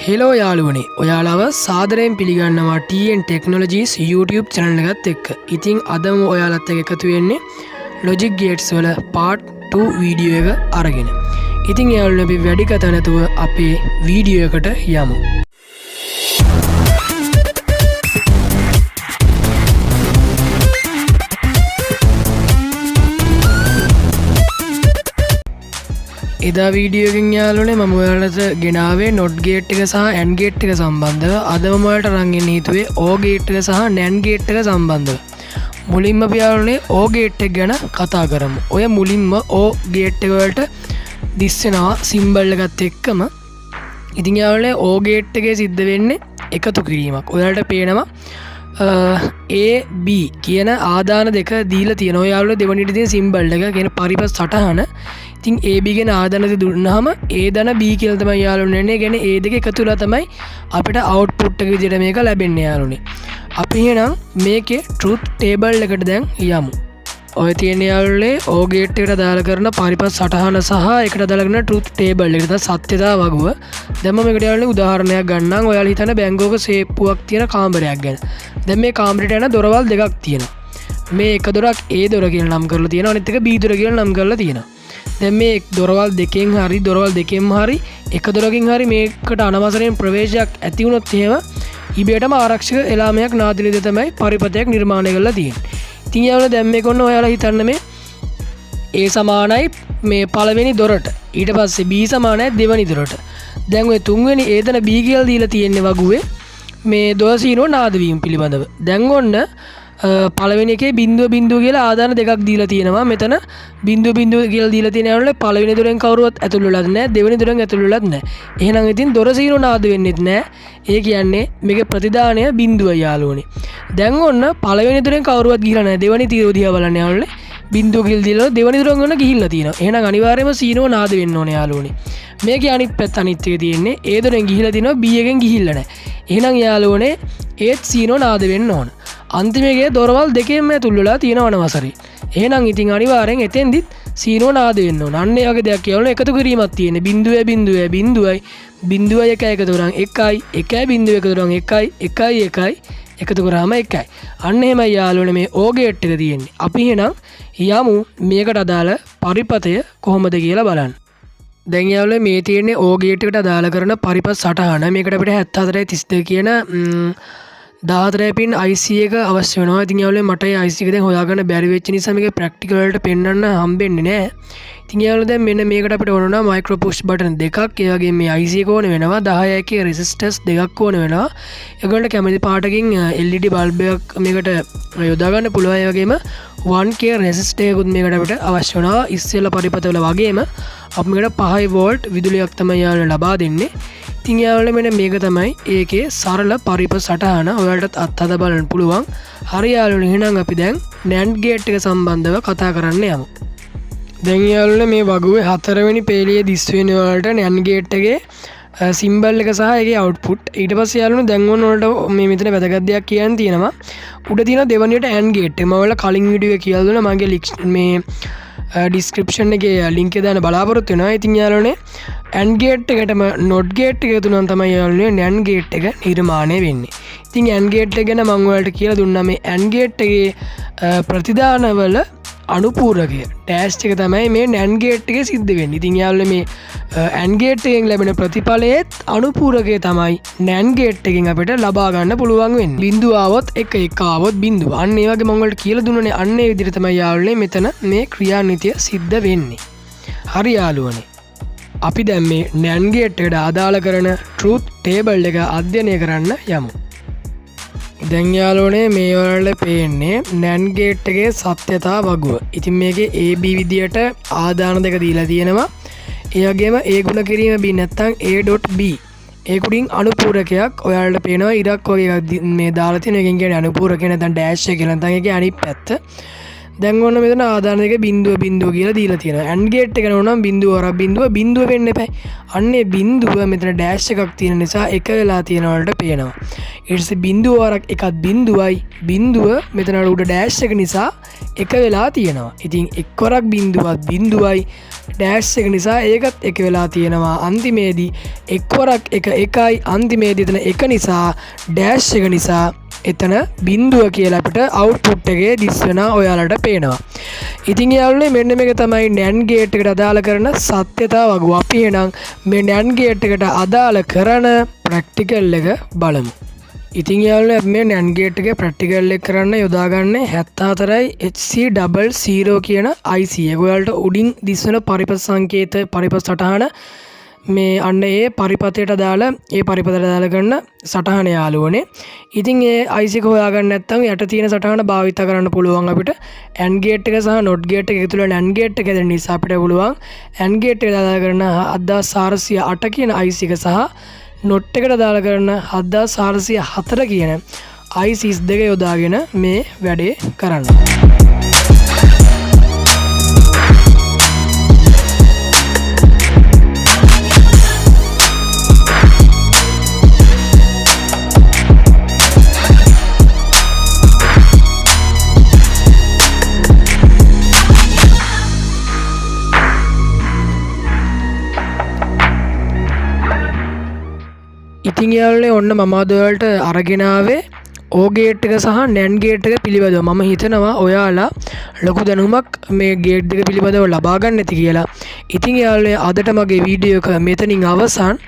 Hello යාළුවනේ ඔයාලව සාදරයෙන් පිළිගන්නවා TN.Technologies YouTube channel එකත් එක්ක. ඉතින් අදම ඔයාලත් එක්ක එකතු වෙන්නේ logic gates වල part 2 වීඩියෝ එක අරගෙන. ඉතින් යාළුවනේ අපි වැඩි කතා නැතුව අපේ වීඩියෝ එකට යමු. එදා වීඩියෝ එකෙන් යාළුවනේ මම ඔයාලට ගෙනාවේ not gate එක සහ and gate එක සම්බන්ධව. අද මම ඔයාලට අරන් එන්න හිතුවේ o gate එක සහ nan gate එක සම්බන්ධව. මුලින්ම අපි යාළුවනේ o gate එක ගැන කතා කරමු. ඔය මුලින්ම o gate එක වලට දිස් වෙනවා symbol එකත් එක්කම. ඉතින් යාළුවනේ o gate එකේ සිද්ධ වෙන්නේ එකතු කිරීමක්. ඔයාලට පේනවා A B කියන ආදාන දෙක දීලා තියෙනවා. යාළුවනේ දෙවනිට තියෙන symbol එක කියන පරිපස් සටහන. ඉතින් AB ගැන ආදාන දෙක දුන්නාම A දන B කියලා තමයි යාළුවනේ එන්නේ. කියන්නේ A දෙක එකතු වෙලා තමයි අපිට output එක විදිහට මේක ලැබෙන්නේ යාළුවනේ. අපි එහෙනම් මේකේ truth table එකට දැන් යමු. ඔය තියෙන යාළුවනේ O gate එකට දාලා කරන පරිපස් සටහන සහ ඒකට දාලා කරන truth table එකට තමයි සත්‍යතාව වගුව. දැන් මම මේකට යාළුවනේ උදාහරණයක් ගන්නම්. ඔයාලා හිතන්න බැංකුවක සේප්පුවක් තියෙන කාමරයක් ගැන. දැන් මේ කාමරේට යන දොරවල් දෙකක් තියෙනවා. මේ එක දොරක් A දොර කියලා නම් කරලා තියෙනවා. අනිත් එක B දොර කියලා නම් කරලා තියෙනවා. දැන් මේ දොරවල් දෙකෙන් හරි දොරවල් දෙකෙන්ම හරි එක දොරකින් හරි මේකට අනවසරයෙන් ප්‍රවේශයක් ඇති වුණොත් එහෙම ඉබේටම ආරක්ෂක එලාමයක් නාදිනේද තමයි පරිපතයක් නිර්මාණය කරලා තියෙන්නේ. ඉතින් යාළුවෝ දැන් මේක ඔන්න ඔයාලා හිතන්න මේ A සමානයි මේ පළවෙනි දොරට. ඊට පස්සේ B සමානයි දෙවෙනි දොරට. දැන් ඔය තුන්වෙනි A දන B කියලා දීලා තියෙන්නේ වගුවේ මේ දොර සීනෝ නාද වීම පිළිබඳව. දැන් ඔන්න පළවෙනි එකේ බිංදුව බිංදුව කියලා ආදාන දෙකක් දීලා තියෙනවා. මෙතන බිංදුව බිංදුව කියලා දීලා තියෙන යනවල පළවෙනි දොරෙන් කවුරුවත් ඇතුළු වෙලත් නැහැ. දෙවෙනි දොරෙන් ඇතුළු වෙලත් නැහැ. එහෙනම් ඉතින් දොර සීනෝ නාද වෙන්නෙත් නැහැ. ඒ කියන්නේ මේකේ ප්‍රතිදානය බිංදුවයි යාළුවනේ. දැන් ඔන්න පළවෙනි දොරෙන් කවුරුවත් ගිහිලා නැහැ. දෙවෙනි තීරෝ දිහා බලන්න යනවල බිංදුව කියලා දීලා දෙවෙනි දොරෙන් ඔන්න ගිහිල්ලා තියෙනවා. එහෙනම් අනිවාර්යයෙන්ම සීනෝ නාද වෙන්න ඕනේ යාළුවනේ. මේකේ අනිත් පැත්ත අනිත් එක තියෙන්නේ A දොරෙන් ගිහිලා තිනවා B එකෙන් ගිහිල්ලා නැහැ. එහෙනම් යාළුවනේ ඒත් සීනෝ නාද වෙන්න ඕන. අන්තිමේගේ දොරවල් දෙකෙන්ම ඇතුල් වෙලා තියෙනවන වසරේ. එහෙනම් ඉතින් අනිවාර්යෙන් එතෙන්දිත් සීනෝ නාද වෙන්න ඕන. අන්න ඒ වගේ දෙයක් කියවල එකතු කිරීමක් තියෙන්නේ. බිංදුවේ බිංදුවේ බිංදුවයි බිංදුවයි එක එකතු කරන් 1යි 1යි බිංදුව එකතු කරන් 1යි 1යි 1යි එකතු කරාම 1යි. අන්න එහෙමයි යාළුවනේ මේ O gate එක තියෙන්නේ. අපි එහෙනම් යමු මේකට අදාළ පරිපතය කොහොමද කියලා බලන්න. දැන් යාළුවනේ මේ තියෙන්නේ O gate එකට අදාළ කරන පරිපත් සටහන. මේකට අපිට 7432 කියන 14 පින් IC එක අවශ්‍ය වෙනවා. ඉතින් යාළුවනේ මට ඒ IC එක දැන් හොයාගන්න බැරි වෙච්ච නිසා මේකේ ප්‍රැක්ටිකල් වලට පෙන්වන්න හම්බෙන්නේ නැහැ. ඉතින් යාළුවනේ දැන් මෙන්න මේකට අපිට ඕන වුණා මයික්‍රෝ පුෂ් බටන් දෙකක්. ඒ වගේම මේ IC එක ඕන වෙනවා. 10 එකේ රෙසිස්ටර්ස් දෙකක් ඕන වෙනවා. ඒගොල්ලන්ට කැමති පාටකින් LED බල්බ් එකක් මේකට යොදා ගන්න පුළුවන්. ඒ වගේම 1K රෙසිස්ටර් එකකුත් මේකට අපිට අවශ්‍ය වෙනවා. ඉස්සෙල්ලා පරිපතවල වගේම අපි මේකට 5 වෝල්ට් විදුලියක් තමයි යාළුවනේ ලබා දෙන්නේ. ඉතින් යාළුවනේ මෙන්න මේක තමයි ඒකේ සරල පරිපත සටහන. ඔයාලටත් අත්හදා බලන්න පුළුවන්. හරි යාළුවනේ එහෙනම් අපි දැන් NAND gate එක සම්බන්ධව කතා කරන්න යමු. දැන් යාළුවනේ මේ වගුවේ 4 වෙනි පේලියේ දිස් වෙන වලට NAND gate එකේ සිම්බල් එක සහ ඒකේ අවුට්පුට්. ඊට පස්සේ යාළුවනේ දැන් ඔයාලට මේ මෙතන වැදගත් දෙයක් කියන්න තියෙනවා. උඩ තියෙන දෙවනියට AND gate එක. මම ඔයාලට කලින් වීඩියෝ එකේ කියලා දුන්නා මගේ මේ ඩිස්ක්‍රිප්ෂන් එකේ ලින්ක් එක දාන්න බලාපොරොත්තු වෙනවා. ඉතින් යාළුවනේ AND gate එකටම not gate එක තුනන් තමයි යාළුවනේ NAND gate එක නිර්මාණය වෙන්නේ. ඉතින් AND gate එක ගැන මම ඔයාලට කියලා දුන්නා මේ AND gate එකේ ප්‍රතිදානවල අනුපූරකය ටෑෂ් එක තමයි මේ NAND gate එකේ සිද්ධ වෙන්නේ. ඉතින් යාළුවනේ මේ AND gate එකෙන් ලැබෙන ප්‍රතිඵලයේත් අනුපූරකය තමයි NAND gate එකෙන් අපිට ලබා ගන්න පුළුවන් වෙන්නේ. බිංදුව ආවොත් 1 1 ආවොත් බිංදුව. අන්න ඒ වගේ මම ඔයාලට කියලා දුන්නනේ. අන්න ඒ විදිහට තමයි යාළුවනේ මෙතන මේ ක්‍රියානිතිය සිද්ධ වෙන්නේ. හරි යාළුවනේ. අපි දැන් මේ NAND gate එකට අදාළ කරන truth table එක අධ්‍යයනය කරන්න යමු. දැන් යාළුවනේ මේ වලට පේන්නේ NAND gate එකේ සත්‍යතා වගුව. ඉතින් මේකේ AB විදියට ආදාන දෙක දීලා තියෙනවා. ඒ වගේම A ගුණ කිරීම B නැත්නම් A.B. ඒකුඩින් අනුපූරකයක් ඔයාලට පේනවා ඉරක් වගේ එකක් මේ දාලා තියෙන එකෙන් කියන්නේ අනුපූරකය නැත්නම් ඩෑෂ් එක කියලා නැත්නම් ඒකේ අනිත් පැත්ත. දැන් ඔන්න මෙතන ආදාන දෙක බිංදුව බිංදුව කියලා දීලා තියෙනවා. AND gate එක නෝනම් බිංදුව වරක් බිංදුව වෙන්න එපා. අන්නේ බිංදුව මෙතන ඩෑෂ් එකක් තියෙන නිසා එක වෙලා තියෙන වලට පේනවා. ඊට පස්සේ බිංදුව වරක් එකක් බිංදුවයි. බිංදුව මෙතන උඩ ඩෑෂ් එක නිසා එක වෙලා තියෙනවා. ඉතින් එක් වරක් බිංදුවත් බිංදුවයි ඩෑෂ් එක නිසා ඒකත් එක වෙලා තියෙනවා. අන්තිමේදී එක්වරක් එකයි අන්තිමේදී එතන එක නිසා ඩෑෂ් එක නිසා එතන බිඳුව කියලා අපිට අවුට්පුට් එකේ දිස් වෙනවා ඔයාලට පේනවා. ඉතින් යාළුවනේ මෙන්න මේක තමයි NAND ගේට් එකට අදාළ කරන සත්‍යතාව වගුව. අපි එහෙනම් මේ NAND ගේට් එකට අදාළ කරන ප්‍රැක්ටිකල් එක බලමු. ඉතින් යාළුවනේ අපි මේ NAND ගේට් එකේ ප්‍රැක්ටිකල් එක කරන්න යොදාගන්නේ 74HC00 කියන IC එක. ඔයාලට උඩින් දිස් වෙන පරිපථ සංකේත පරිපථ සටහන මේ අන්න ඒ පරිපථයට දාලා ඒ පරිපථයට දාලා කරන සටහන යාළුවනේ. ඉතින් ඒ IC එක හොයාගන්න නැත්නම් යට තියෙන සටහන භාවිත කරන්න පුළුවන් අපිට. AND ගේට් එක සහ NOT ගේට් එක එකතු වෙලා NAND ගේට් එක දෙන්න නිසා අපිට පුළුවන් AND ගේට් එක දාලා කරන 7408 කියන IC එක සහ NOT එකට දාලා කරන 7404 කියන ICs දෙක යොදාගෙන මේ වැඩේ කරන්න. ඉතින් යාළුවනේ ඔන්න මම අද ඔයාලට අරගෙන ආවේ O ගේට් එක සහ NAND ගේට් එක පිළිබඳව. මම හිතනවා ඔයාලා ලොකු දැනුමක් මේ ගේට් දෙක පිළිබඳව ලබා ගන්න ඇති කියලා. ඉතින් යාළුවනේ අදට මගේ වීඩියෝ එක මෙතනින් අවසන්.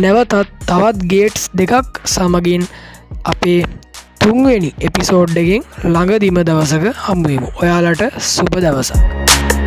නැවතත් තවත් ගේට්ස් දෙකක් සමගින් අපේ 3 වෙනි එපිසෝඩ් එකෙන් ළඟදිම දවසක හමු වෙමු. ඔයාලට සුබ දවසක්.